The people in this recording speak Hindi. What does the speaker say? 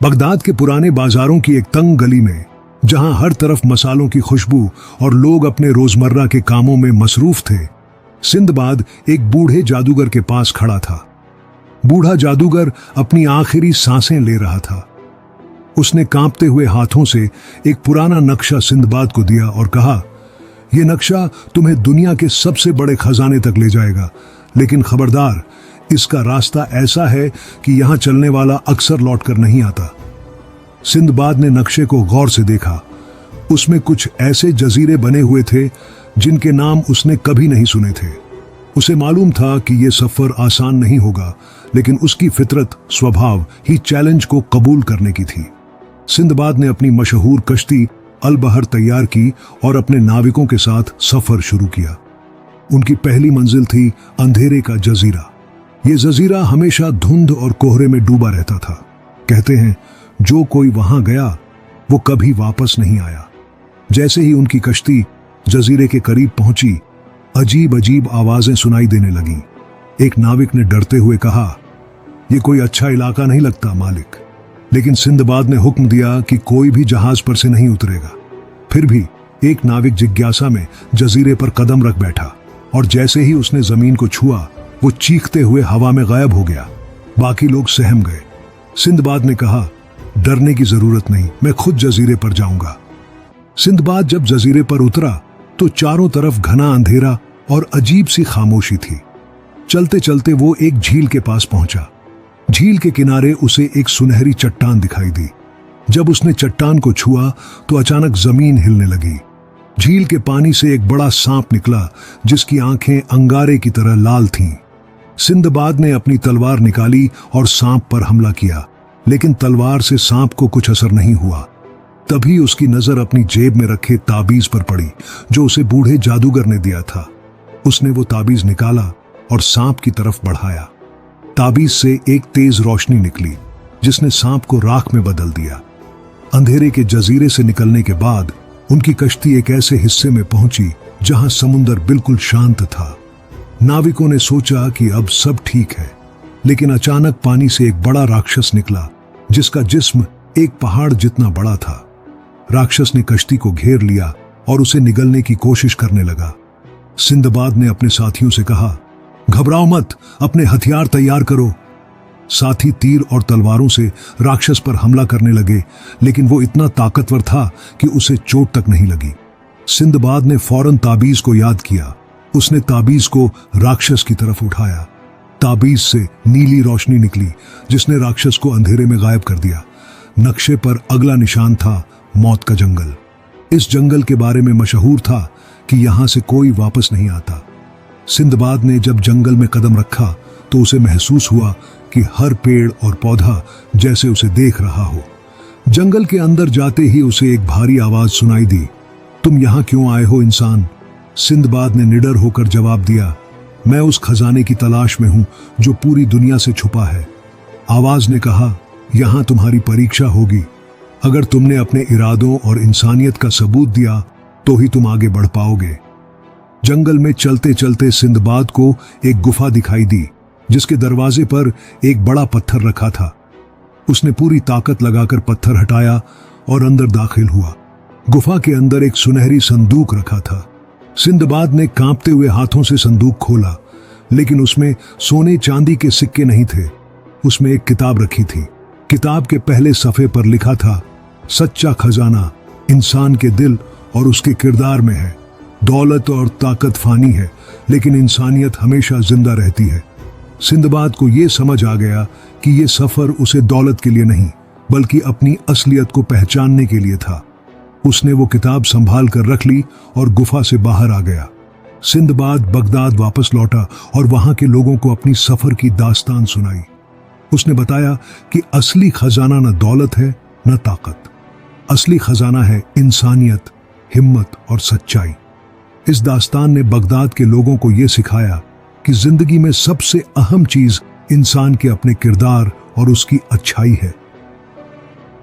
बगदाद के पुराने बाजारों की एक तंग गली में, जहां हर तरफ मसालों की खुशबू और लोग अपने रोजमर्रा के कामों में मसरूफ थे, सिंदबाद एक बूढ़े जादूगर के पास खड़ा था। बूढ़ा जादूगर अपनी आखिरी सांसें ले रहा था। उसने कांपते हुए हाथों से एक पुराना नक्शा सिंदबाद को दिया और कहा, यह नक्शा तुम्हें दुनिया के सबसे बड़े खजाने तक ले जाएगा, लेकिन खबरदार, इसका रास्ता ऐसा है कि यहां चलने वाला अक्सर लौटकर नहीं आता। सिंदबाद ने नक्शे को गौर से देखा। उसमें कुछ ऐसे जजीरे बने हुए थे जिनके नाम उसने कभी नहीं सुने थे। उसे मालूम था कि यह सफर आसान नहीं होगा, लेकिन उसकी फितरत, स्वभाव ही चैलेंज को कबूल करने की थी। सिंदबाद ने अपनी मशहूर कश्ती अल बहर तैयार की और अपने नाविकों के साथ सफर शुरू किया। उनकी पहली मंजिल थी अंधेरे का जजीरा। यह जजीरा हमेशा धुंध और कोहरे में डूबा रहता था। कहते हैं, जो कोई वहां गया वो कभी वापस नहीं आया। जैसे ही उनकी कश्ती जजीरे के करीब पहुंची, अजीब अजीब आवाजें सुनाई देने लगीं। एक नाविक ने डरते हुए कहा, यह कोई अच्छा इलाका नहीं लगता मालिक। लेकिन सिंदबाद ने हुक्म दिया कि कोई भी जहाज पर से नहीं उतरेगा। फिर भी एक नाविक जिज्ञासा में जजीरे पर कदम रख बैठा, और जैसे ही उसने जमीन को छुआ, वो चीखते हुए हवा में गायब हो गया। बाकी लोग सहम गए। सिंदबाद ने कहा, डरने की जरूरत नहीं, मैं खुद जजीरे पर जाऊंगा। सिंदबाद जब जजीरे पर उतरा तो चारों तरफ घना अंधेरा और अजीब सी खामोशी थी। चलते चलते वो एक झील के पास पहुंचा। झील के किनारे उसे एक सुनहरी चट्टान दिखाई दी। जब उसने चट्टान को छुआ तो अचानक जमीन हिलने लगी। झील के पानी से एक बड़ा सांप निकला, जिसकी आंखें अंगारे की तरह लाल थीं। सिंदबाद ने अपनी तलवार निकाली और सांप पर हमला किया, लेकिन तलवार से सांप को कुछ असर नहीं हुआ। तभी उसकी नजर अपनी जेब में रखे ताबीज पर पड़ी, जो उसे बूढ़े जादूगर ने दिया था। उसने वो ताबीज निकाला और सांप की तरफ बढ़ाया। ताबीज से एक तेज रोशनी निकली, जिसने सांप को राख में बदल दिया। अंधेरे के जजीरे से निकलने के बाद उनकी कश्ती एक ऐसे हिस्से में पहुंची जहां समुंदर बिल्कुल शांत था। नाविकों ने सोचा कि अब सब ठीक है, लेकिन अचानक पानी से एक बड़ा राक्षस निकला, जिसका जिस्म एक पहाड़ जितना बड़ा था। राक्षस ने कश्ती को घेर लिया और उसे निगलने की कोशिश करने लगा। सिंदबाद ने अपने साथियों से कहा, घबराओ मत, अपने हथियार तैयार करो। साथी तीर और तलवारों से राक्षस पर हमला करने लगे, लेकिन वो इतना ताकतवर था कि उसे चोट तक नहीं लगी। सिंदबाद ने फौरन ताबीज को याद किया। उसने ताबीज को राक्षस की तरफ उठाया। ताबीज से नीली रोशनी निकली, जिसने राक्षस को अंधेरे में गायब कर दिया। नक्शे पर अगला निशान था मौत का जंगल। इस जंगल के बारे में मशहूर था कि यहां से कोई वापस नहीं आता। सिंदबाद ने जब जंगल में कदम रखा तो उसे महसूस हुआ कि हर पेड़ और पौधा जैसे उसे देख रहा हो। जंगल के अंदर जाते ही उसे एक भारी आवाज सुनाई दी, तुम यहां क्यों आए हो इंसान? सिंदबाद ने निडर होकर जवाब दिया, मैं उस खजाने की तलाश में हूं जो पूरी दुनिया से छुपा है। आवाज ने कहा, यहां तुम्हारी परीक्षा होगी। अगर तुमने अपने इरादों और इंसानियत का सबूत दिया तो ही तुम आगे बढ़ पाओगे। जंगल में चलते चलते सिंदबाद को एक गुफा दिखाई दी, जिसके दरवाजे पर एक बड़ा पत्थर रखा था। उसने पूरी ताकत लगाकर पत्थर हटाया और अंदर दाखिल हुआ। गुफा के अंदर एक सुनहरी संदूक रखा था। सिंदबाद ने कांपते हुए हाथों से संदूक खोला, लेकिन उसमें सोने चांदी के सिक्के नहीं थे। उसमें एक किताब रखी थी। किताब के पहले सफ़े पर लिखा था, सच्चा खजाना इंसान के दिल और उसके किरदार में है। दौलत और ताकत फानी है, लेकिन इंसानियत हमेशा जिंदा रहती है। सिंदबाद को यह समझ आ गया कि यह सफर उसे दौलत के लिए नहीं, बल्कि अपनी असलियत को पहचानने के लिए था। उसने वो किताब संभाल कर रख ली और गुफा से बाहर आ गया। सिंदबाद बगदाद वापस लौटा और वहां के लोगों को अपनी सफर की दास्तान सुनाई। उसने बताया कि असली खजाना न दौलत है न ताकत। असली खजाना है इंसानियत, हिम्मत और सच्चाई। इस दास्तान ने बगदाद के लोगों को यह सिखाया कि जिंदगी में सबसे अहम चीज इंसान के अपने किरदार और उसकी अच्छाई है।